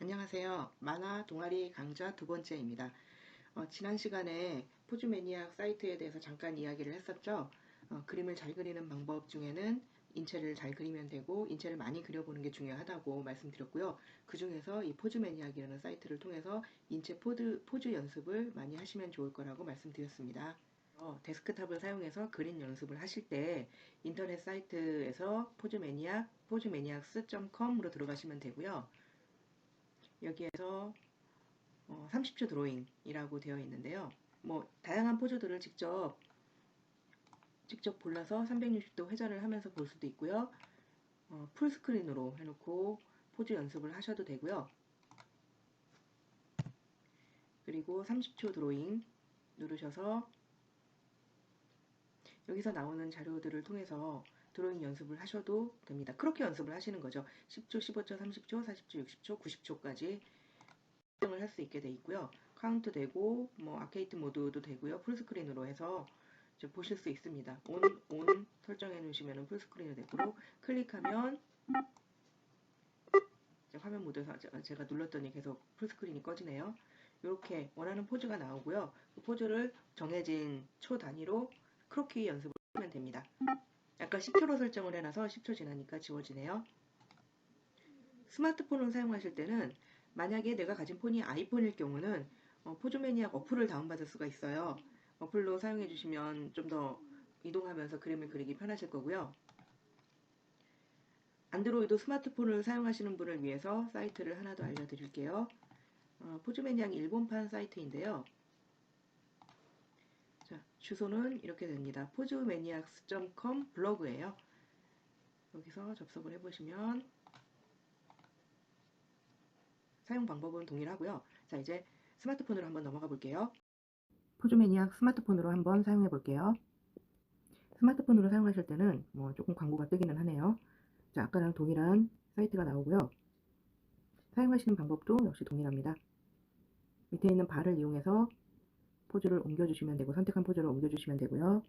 안녕하세요. 만화 동아리 강좌 두 번째입니다. 지난 시간에 포즈 매니악 사이트에 대해서 잠깐 이야기를 했었죠. 그림을 잘 그리는 방법 중에는 인체를 잘 그리면 되고 인체를 많이 그려보는 게 중요하다고 말씀드렸고요. 그 중에서 이 포즈 매니악이라는 사이트를 통해서 인체 포즈 연습을 많이 하시면 좋을 거라고 말씀드렸습니다. 데스크탑을 사용해서 그림 연습을 하실 때 인터넷 사이트에서 포즈매니악스.com으로 들어가시면 되고요. 여기에서 30초 드로잉이라고 되어 있는데요. 다양한 포즈들을 직접 골라서 360도 회전을 하면서 볼 수도 있고요. 풀스크린으로 해놓고 포즈 연습을 하셔도 되고요. 그리고 30초 드로잉 누르셔서 여기서 나오는 자료들을 통해서 드로잉 연습을 하셔도 됩니다. 그렇게 연습을 하시는 거죠. 10초, 15초, 30초, 40초, 60초, 90초까지 설정을 할 수 있게 돼 있고요. 카운트 되고 아케이트 모드도 되고요. 풀스크린으로 해서 보실 수 있습니다. 온 설정해 놓으시면 풀스크린이 되고 클릭하면 화면 모드에서 제가 눌렀더니 계속 풀스크린이 꺼지네요. 이렇게 원하는 포즈가 나오고요. 그 포즈를 정해진 초 단위로 크로키 연습을 하면 됩니다. 아까 10초로 설정을 해놔서 10초 지나니까 지워지네요. 스마트폰을 사용하실 때는 만약에 내가 가진 폰이 아이폰일 경우는 포즈매니악 어플을 다운받을 수가 있어요. 어플로 사용해 주시면 좀 더 이동하면서 그림을 그리기 편하실 거고요. 안드로이드 스마트폰을 사용하시는 분을 위해서 사이트를 하나 더 알려드릴게요. 포즈매니악 일본판 사이트인데요. 자, 주소는 이렇게 됩니다. 포즈매니악스.com 블로그예요. 여기서 접속을 해보시면 사용 방법은 동일하고요. 자, 이제 스마트폰으로 한번 넘어가 볼게요. 포즈매니악 스마트폰으로 한번 사용해 볼게요. 스마트폰으로 사용하실 때는 조금 광고가 뜨기는 하네요. 자, 아까랑 동일한 사이트가 나오고요. 사용하시는 방법도 역시 동일합니다. 밑에 있는 바를 이용해서 포즈를 옮겨주시면 되고 선택한 포즈를 옮겨주시면 되고요.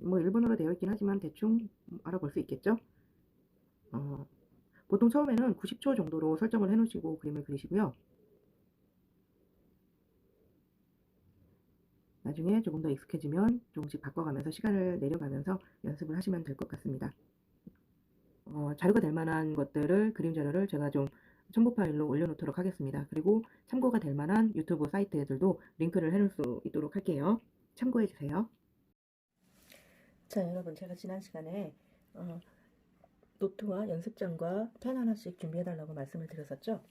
일본어로 되어 있긴 하지만 대충 알아볼 수 있겠죠. 보통 처음에는 90초 정도로 설정을 해 놓으시고 그림을 그리시고요. 나중에 조금 더 익숙해지면 조금씩 바꿔가면서 시간을 내려가면서 연습을 하시면 될 것 같습니다. 자료가 될 만한 것들을 그림 자료를 제가 좀 첨부 파일로 올려놓도록 하겠습니다. 그리고 참고가 될 만한 유튜브 사이트들도 링크를 해놓을 수 있도록 할게요. 참고해 주세요. 자, 여러분, 제가 지난 시간에 노트와 연습장과 펜 하나씩 준비해 달라고 말씀을 드렸었죠.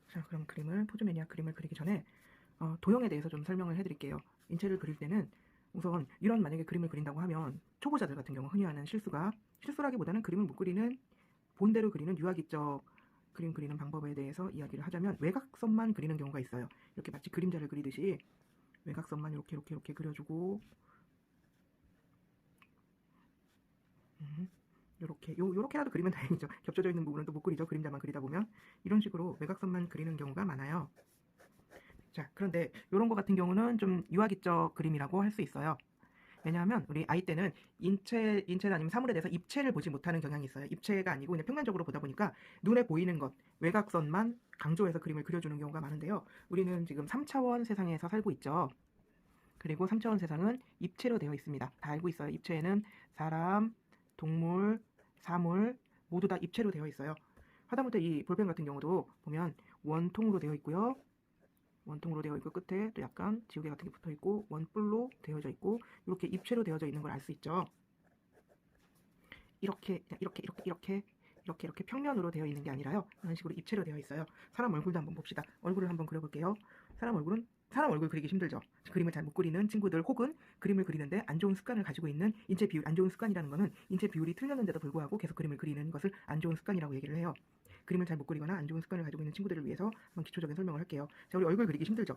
자, 그럼 포즈 매니악 그림을 그리기 전에 도형에 대해서 좀 설명을 해드릴게요. 인체를 그릴 때는 우선 이런 만약에 그림을 그린다고 하면 초보자들 같은 경우 흔히 하는 실수라기보다는 그림을 못 그리는 본대로 그리는 유아기적 그림 그리는 방법에 대해서 이야기를 하자면 외곽선만 그리는 경우가 있어요. 이렇게 마치 그림자를 그리듯이 외곽선만 이렇게 그려주고 요렇게라도 그리면 다행이죠. 겹쳐져 있는 부분은 또 못 그리죠. 그림자만 그리다 보면 이런 식으로 외곽선만 그리는 경우가 많아요. 자, 그런데 이런 거 같은 경우는 좀 유아기적 그림이라고 할 수 있어요. 왜냐하면 우리 아이 때는 인체나 아니면 사물에 대해서 입체를 보지 못하는 경향이 있어요. 입체가 아니고 그냥 평면적으로 보다 보니까 눈에 보이는 것, 외곽선만 강조해서 그림을 그려주는 경우가 많은데요. 우리는 지금 3차원 세상에서 살고 있죠. 그리고 3차원 세상은 입체로 되어 있습니다. 다 알고 있어요. 입체에는 사람, 동물, 사물 모두 다 입체로 되어 있어요. 하다못해 이 볼펜 같은 경우도 보면 원통으로 되어 있고요. 원통으로 되어 있고 끝에 또 약간 지우개 같은 게 붙어 있고 원뿔로 되어져 있고 이렇게 입체로 되어져 있는 걸 알 수 있죠. 이렇게 평면으로 되어 있는 게 아니라요. 이런 식으로 입체로 되어 있어요. 사람 얼굴도 한번 봅시다. 얼굴을 한번 그려볼게요. 사람 얼굴 그리기 힘들죠. 그림을 잘 못 그리는 친구들 혹은 그림을 그리는데 안 좋은 습관을 가지고 있는 인체 비율, 안 좋은 습관이라는 거는 인체 비율이 틀렸는데도 불구하고 계속 그림을 그리는 것을 안 좋은 습관이라고 얘기를 해요. 그림을 잘 못 그리거나 안 좋은 습관을 가지고 있는 친구들을 위해서 한번 기초적인 설명을 할게요. 자, 우리 얼굴 그리기 힘들죠.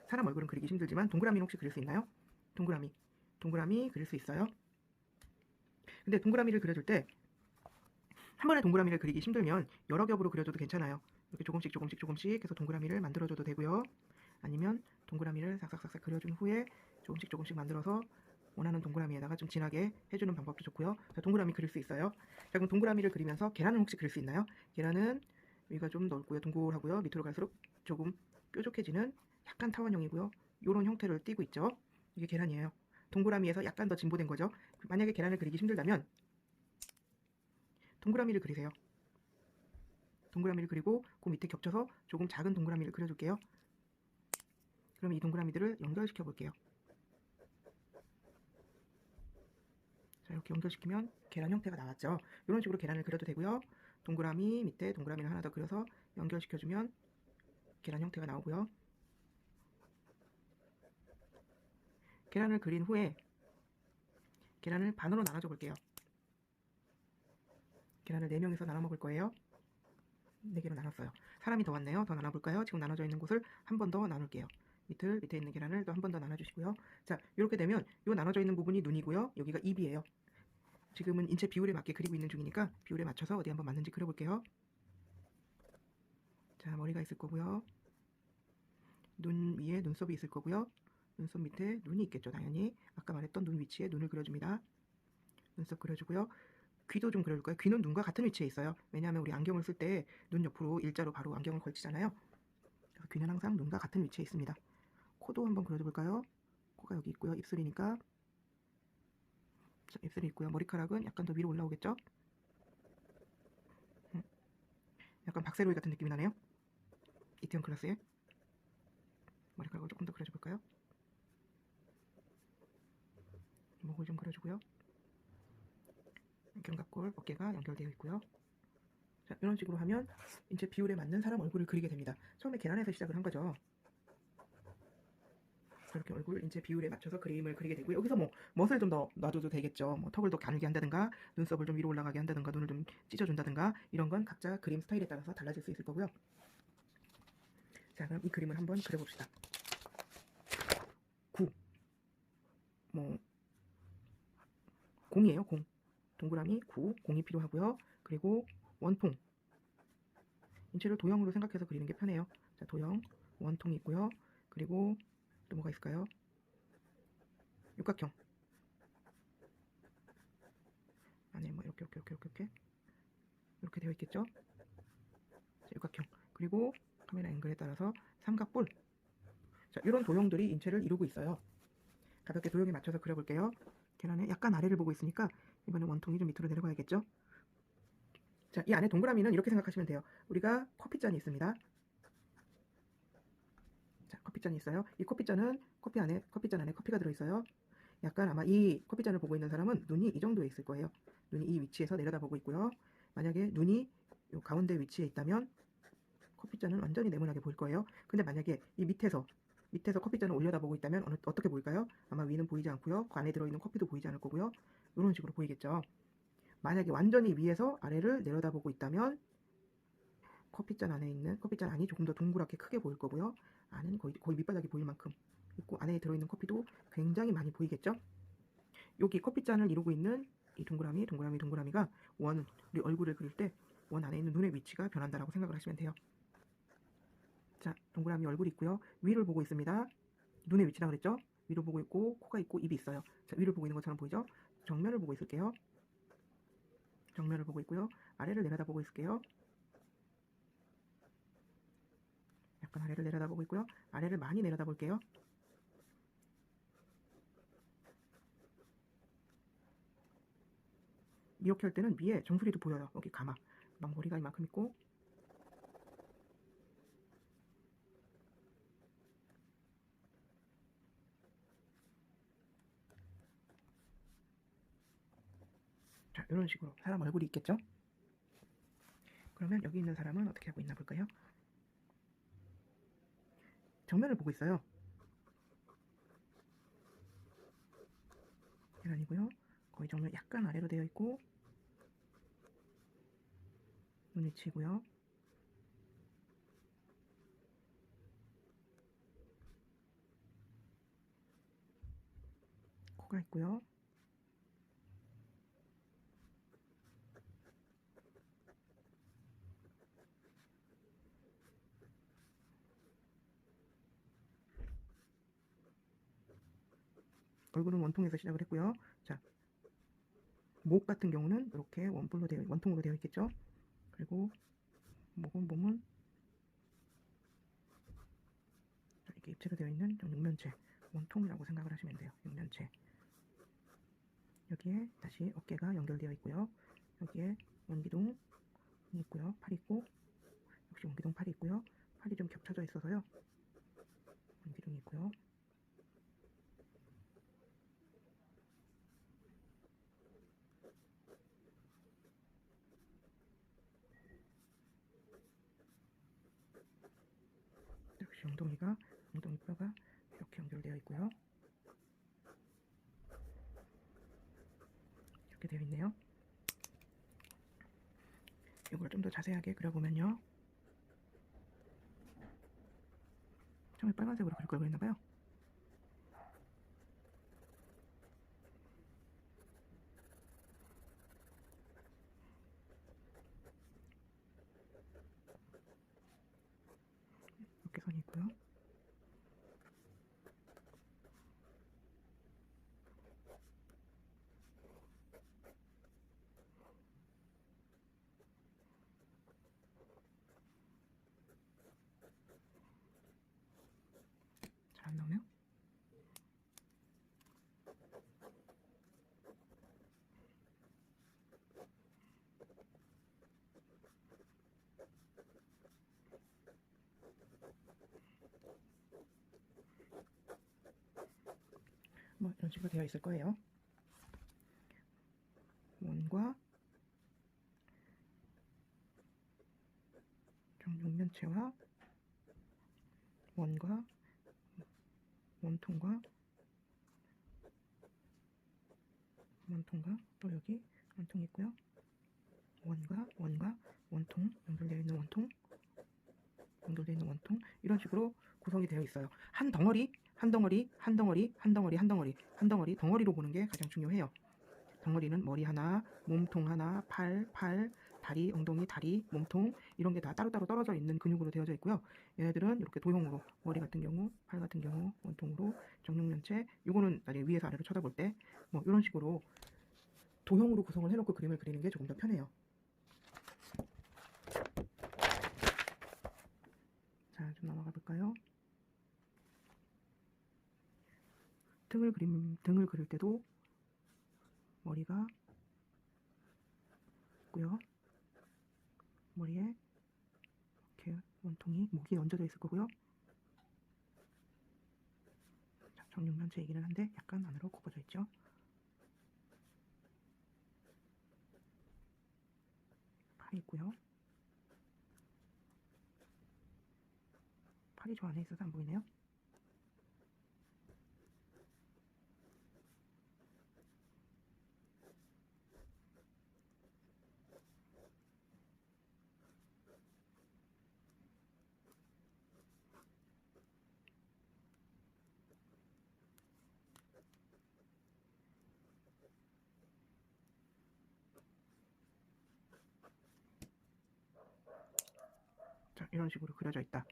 사람 얼굴은 그리기 힘들지만 동그라미는 혹시 그릴 수 있나요? 동그라미 그릴 수 있어요. 근데 동그라미를 그려줄 때 한 번에 동그라미를 그리기 힘들면 여러 겹으로 그려줘도 괜찮아요. 이렇게 조금씩 해서 동그라미를 만들어줘도 되고요. 아니면 동그라미를 싹싹 그려준 후에 조금씩 만들어서 원하는 동그라미에다가 좀 진하게 해주는 방법도 좋고요. 자, 동그라미 그릴 수 있어요. 자, 그럼 동그라미를 그리면서 계란은 혹시 그릴 수 있나요? 계란은 위가 좀 넓고요. 둥글하고요. 밑으로 갈수록 조금 뾰족해지는 약간 타원형이고요. 이런 형태를 띠고 있죠. 이게 계란이에요. 동그라미에서 약간 더 진보된 거죠. 만약에 계란을 그리기 힘들다면 동그라미를 그리세요. 동그라미를 그리고 그 밑에 겹쳐서 조금 작은 동그라미를 그려줄게요. 그럼 이 동그라미들을 연결시켜 볼게요. 자, 이렇게 연결시키면 계란 형태가 나왔죠. 이런 식으로 계란을 그려도 되고요. 동그라미 밑에 동그라미를 하나 더 그려서 연결시켜주면 계란 형태가 나오고요. 계란을 그린 후에 계란을 반으로 나눠줘 볼게요. 계란을 4명이서 나눠 먹을 거예요. 4개로 나눴어요. 사람이 더 왔네요. 더 나눠볼까요? 지금 나눠져 있는 곳을 한 번 더 나눌게요. 밑에 있는 계란을 또 한 번 더 나눠주시고요. 자, 이렇게 되면 이 나눠져 있는 부분이 눈이고요. 여기가 입이에요. 지금은 인체 비율에 맞게 그리고 있는 중이니까 비율에 맞춰서 어디 한번 맞는지 그려볼게요. 자, 머리가 있을 거고요. 눈 위에 눈썹이 있을 거고요. 눈썹 밑에 눈이 있겠죠, 당연히. 아까 말했던 눈 위치에 눈을 그려줍니다. 눈썹 그려주고요. 귀도 좀 그려줄까요? 귀는 눈과 같은 위치에 있어요. 왜냐하면 우리 안경을 쓸 때 눈 옆으로 일자로 바로 안경을 걸치잖아요. 그래서 귀는 항상 눈과 같은 위치에 있습니다. 코도 한번 그려줘볼까요? 코가 여기 있고요. 입술이니까. 자, 입술이 있고요. 머리카락은 약간 더 위로 올라오겠죠? 약간 박세로이 같은 느낌이 나네요. 이태원 클라스에. 머리카락을 조금 더 그려줘볼까요? 목을 좀 그려주고요. 견갑골, 어깨가 연결되어 있고요. 자, 이런 식으로 하면 이제 비율에 맞는 사람 얼굴을 그리게 됩니다. 처음에 계란에서 시작을 한 거죠. 이렇게 얼굴 인체 비율에 맞춰서 그림을 그리게 되고요. 여기서 뭐 멋을 좀 더 놔줘도 되겠죠. 뭐 턱을 더 가늘게 한다든가 눈썹을 좀 위로 올라가게 한다든가 눈을 좀 찢어준다든가 이런 건 각자 그림 스타일에 따라서 달라질 수 있을 거고요. 자, 그럼 이 그림을 한번 그려봅시다. 9. 뭐 공이에요. 공. 동그라미 9. 공이 필요하고요. 그리고 원통. 인체를 도형으로 생각해서 그리는 게 편해요. 자, 도형 원통이 있고요. 그리고 또 뭐가 있을까요? 육각형. 안에 뭐 이렇게 되어 있겠죠? 자, 육각형. 그리고 카메라 앵글에 따라서 삼각뿔. 자, 이런 도형들이 인체를 이루고 있어요. 가볍게 도형에 맞춰서 그려볼게요. 계란에 약간 아래를 보고 있으니까 이번에 원통이 좀 밑으로 내려가야겠죠? 자, 이 안에 동그라미는 이렇게 생각하시면 돼요. 우리가 커피잔이 있습니다. 자, 커피잔이 있어요. 이 커피잔은 커피잔 안에 커피가 들어있어요. 약간 아마 이 커피잔을 보고 있는 사람은 눈이 이 정도에 있을 거예요. 눈이 이 위치에서 내려다보고 있고요. 만약에 눈이 요 가운데 위치에 있다면 커피잔은 완전히 네모나게 보일 거예요. 근데 만약에 이 밑에서 커피잔을 올려다보고 있다면 어떻게 보일까요? 아마 위는 보이지 않고요. 그 안에 들어있는 커피도 보이지 않을 거고요. 이런 식으로 보이겠죠. 만약에 완전히 위에서 아래를 내려다보고 있다면 커피잔 안이 조금 더 동그랗게 크게 보일 거고요. 안은 거의 밑바닥이 보일 만큼 있고 안에 들어있는 커피도 굉장히 많이 보이겠죠. 여기 커피잔을 이루고 있는 이 동그라미가 우리 얼굴을 그릴 때 원 안에 있는 눈의 위치가 변한다라고 생각을 하시면 돼요. 자, 동그라미 얼굴이 있고요. 위를 보고 있습니다. 눈의 위치라 그랬죠? 위로 보고 있고 코가 있고 입이 있어요. 자, 위를 보고 있는 것처럼 보이죠? 정면을 보고 있을게요. 정면을 보고 있고요. 아래를 내려다보고 있을게요. 약간 아래를 내려다보고 있고요. 아래를 많이 내려다볼게요. 이렇게 할 때는 위에 정수리도 보여요. 여기 가마. 막 머리가 이만큼 있고 자, 이런 식으로 사람 얼굴이 있겠죠? 그러면 여기 있는 사람은 어떻게 하고 있나 볼까요? 정면을 보고 있어요. 계란이고요. 거의 정면 약간 아래로 되어 있고 눈 위치고요. 코가 있고요. 얼굴은 원통에서 시작을 했고요. 자, 목 같은 경우는 이렇게 원통으로 되어 있겠죠. 그리고 몸은 이렇게 입체로 되어 있는 육면체, 원통이라고 생각을 하시면 돼요. 육면체. 여기에 다시 어깨가 연결되어 있고요. 여기에 원기둥이 있고요. 팔이 있고, 역시 원기둥 팔이 있고요. 팔이 좀 겹쳐져 있어서요. 원기둥이 있고요. 역시 엉덩이 뼈가 이렇게 연결되어 있고요. 이렇게 되어 있네요. 이걸 좀 더 자세하게 그려보면요. 처음에 빨간색으로 그릴 걸 그랬나봐요. 이렇게 선이 있고요. 잘 안 나오네요. 뭐 이런 식으로 되어 있을 거예요. 원과 정육면체와 원과 원통과 또 여기 원통이 있고요. 원과 원통 연결되어 있는 원통 이런 식으로 구성이 되어 있어요. 한 덩어리 덩어리로 보는 게 가장 중요해요. 덩어리는 머리 하나, 몸통 하나, 팔, 다리, 엉덩이, 다리, 몸통 이런 게 다 따로따로 떨어져 있는 근육으로 되어져 있고요. 얘네들은 이렇게 도형으로 머리 같은 경우, 팔 같은 경우 원통으로 정육면체 이거는 나중에 위에서 아래로 쳐다볼 때 뭐 이런 식으로 도형으로 구성을 해놓고 그림을 그리는 게 조금 더 편해요. 자, 좀 넘어가 볼까요? 등을 그릴 때도 머리가 있고요. 머리에 이렇게 원통이 목이 얹어져 있을 거고요. 자, 정육면체이기는 한데 약간 안으로 굽어져 있죠. 팔이 있고요. 팔이 저 안에 있어서 안 보이네요. 자, 이런 식으로 그려져 있다.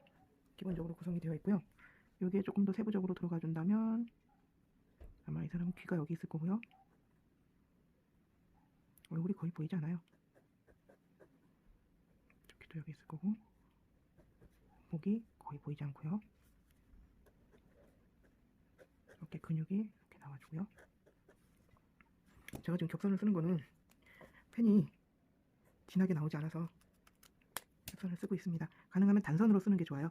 기본적으로 구성이 되어 있고요. 여기에 조금 더 세부적으로 들어가 준다면 아마 이 사람은 귀가 여기 있을 거고요. 얼굴이 거의 보이지 않아요. 귀도 여기 있을 거고 목이 거의 보이지 않고요. 이렇게 근육이 이렇게 나와주고요. 제가 지금 격선을 쓰는 거는 펜이 진하게 나오지 않아서 격선을 쓰고 있습니다. 가능하면 단선으로 쓰는 게 좋아요.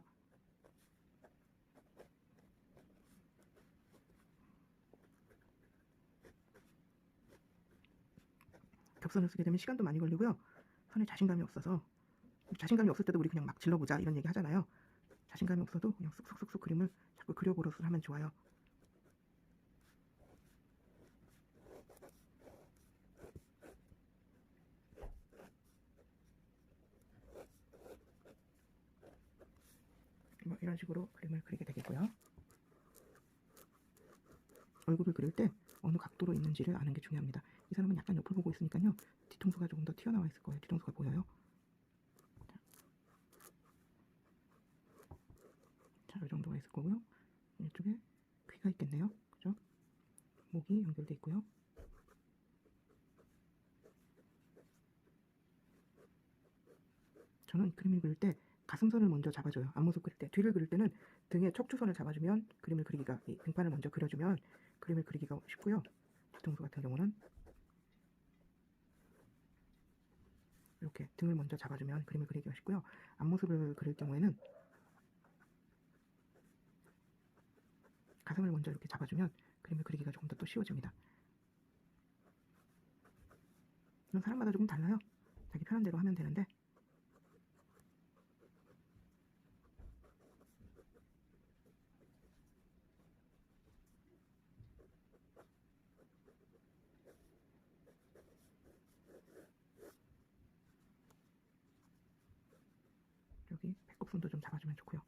격선을 쓰게 되면 시간도 많이 걸리고요. 선에 자신감이 없어서 자신감이 없을 때도 우리 그냥 막 질러보자 이런 얘기 하잖아요. 자신감이 없어도 그냥 쑥쑥쑥쑥 그림을 자꾸 그려보려고 하면 좋아요. 뭐 이런 식으로 그림을 그리게 되겠고요. 얼굴을 그릴 때 어느 각도로 있는지를 아는 게 중요합니다. 이 사람은 약간 옆을 보고 있으니까요. 뒤통수가 조금 더 튀어나와 있을 거예요. 뒤통수가 보여요. 자, 이 정도가 있을 거고요. 이쪽에 귀가 있겠네요. 그죠? 목이 연결돼 있고요. 저는 그림을 그릴 때 가슴선을 먼저 잡아줘요. 앞모습 그릴 때. 뒤를 그릴 때는 등에 척추선을 잡아주면 그림을 그리기가, 이 등판을 먼저 그려주면 그림을 그리기가 쉽고요. 뒤통수 같은 경우는 이렇게 등을 먼저 잡아주면 그림을 그리기가 쉽고요. 앞모습을 그릴 경우에는 가슴을 먼저 이렇게 잡아주면 그림을 그리기가 조금 더 또 쉬워집니다. 이건 사람마다 조금 달라요. 자기 편한 대로 하면 되는데, 여기 배꼽선도 좀 잡아주면 좋고요.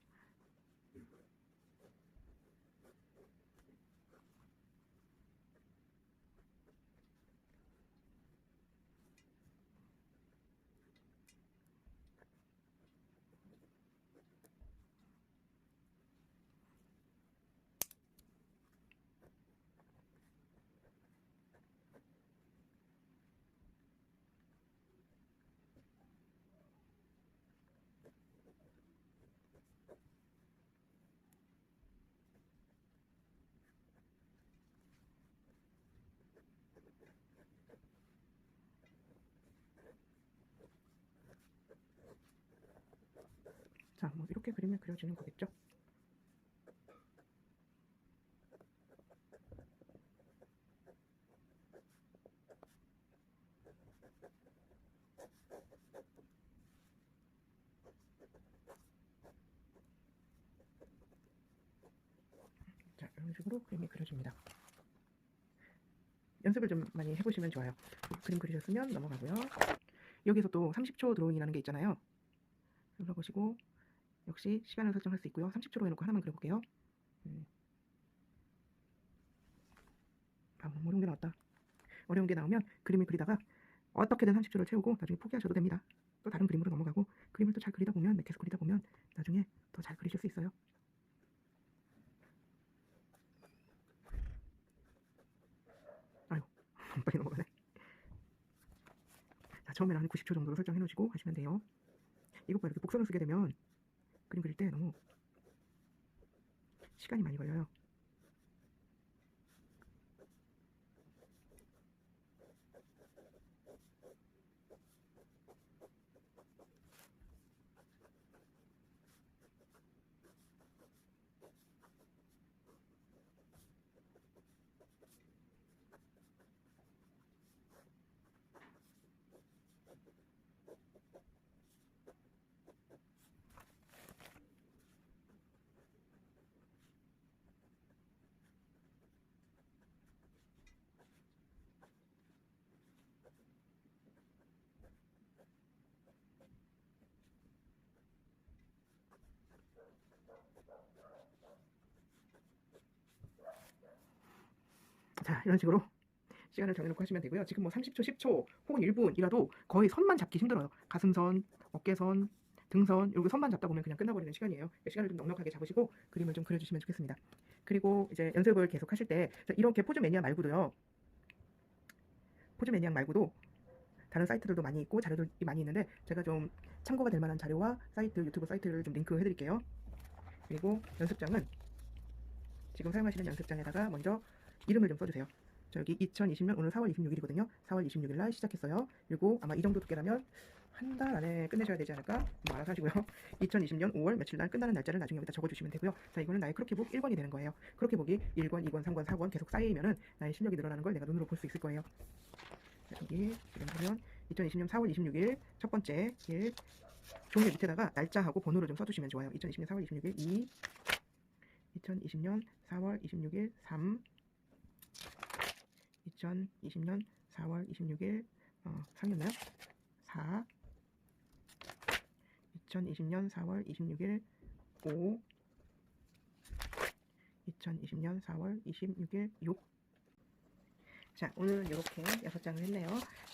자, 뭐 이렇게 그림을 그려지는 거겠죠. 자, 이런 식으로 그림이 그려집니다. 연습을 좀 많이 해보시면 좋아요. 그림 그리셨으면 넘어가고요. 여기서 또 30초 드로잉이라는 게 있잖아요. 눌러보시고 역시 시간을 설정할 수 있고요. 30초로 해놓고 하나만 그려볼게요. 아, 어려운 게 나왔다. 어려운 게 나오면 그림을 그리다가 어떻게든 30초를 채우고 나중에 포기하셔도 됩니다. 또 다른 그림으로 넘어가고 그림을 또 잘 그리다 보면, 계속 그리다 보면 나중에 더 잘 그리실 수 있어요. 아유, 너무 빨리 넘어가네. 자, 처음에는 한 90초 정도로 설정해 놓으시고 하시면 돼요. 이것봐, 이렇게 복선을 쓰게 되면 그림 그릴 때 너무 시간이 많이 걸려요. 자, 이런 식으로 시간을 정해놓고 하시면 되고요. 지금 뭐 30초, 10초 혹은 1분이라도 거의 선만 잡기 힘들어요. 가슴선, 어깨선, 등선, 이렇게 선만 잡다 보면 그냥 끝나버리는 시간이에요. 시간을 좀 넉넉하게 잡으시고 그림을 좀 그려주시면 좋겠습니다. 그리고 이제 연습을 계속 하실 때 이렇게 포즈 매니아 말고도요. 포즈 매니아 말고도 다른 사이트들도 많이 있고 자료들이 많이 있는데 제가 좀 참고가 될 만한 자료와 사이트, 유튜브 사이트를 좀 링크 해드릴게요. 그리고 연습장은 지금 사용하시는 연습장에다가 먼저 이름을 좀 써주세요. 여기 2020년 오늘 4월 26일이거든요. 4월 26일 날 시작했어요. 그리고 아마 이 정도 두께라면 한 달 안에 끝내셔야 되지 않을까? 뭐 알아서 하시고요. 2020년 5월 며칠 날 끝나는 날짜를 나중에 여기다 적어주시면 되고요. 자, 이거는 나의 크로키북 1권이 되는 거예요. 크로키북이 1권, 2권, 3권, 4권 계속 쌓이면은 나의 실력이 늘어나는 걸 내가 눈으로 볼 수 있을 거예요. 자, 여기 지금 보면 2020년 4월 26일 첫 번째 일 종이 밑에다가 날짜하고 번호를 좀 써주시면 좋아요. 2020년 4월 26일 2, 2020년 4월 26일 3, 2020년 4월 26일 3이었나요? 4, 2020년 4월 26일 5, 2020년 4월 26일 6. 자, 오늘은 이렇게 6장을 했네요.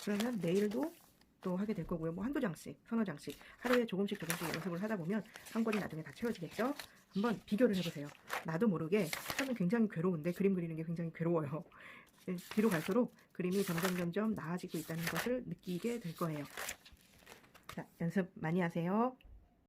그러면 내일도 또 하게 될 거고요. 뭐 한두 장씩, 서너 장씩 하루에 조금씩 연습을 하다 보면 한 권이 나중에 다 채워지겠죠? 한번 비교를 해보세요. 나도 모르게 처음엔 굉장히 괴로운데 그림 그리는 게 굉장히 괴로워요. 뒤로 갈수록 그림이 점점 나아지고 있다는 것을 느끼게 될 거예요. 자, 연습 많이 하세요.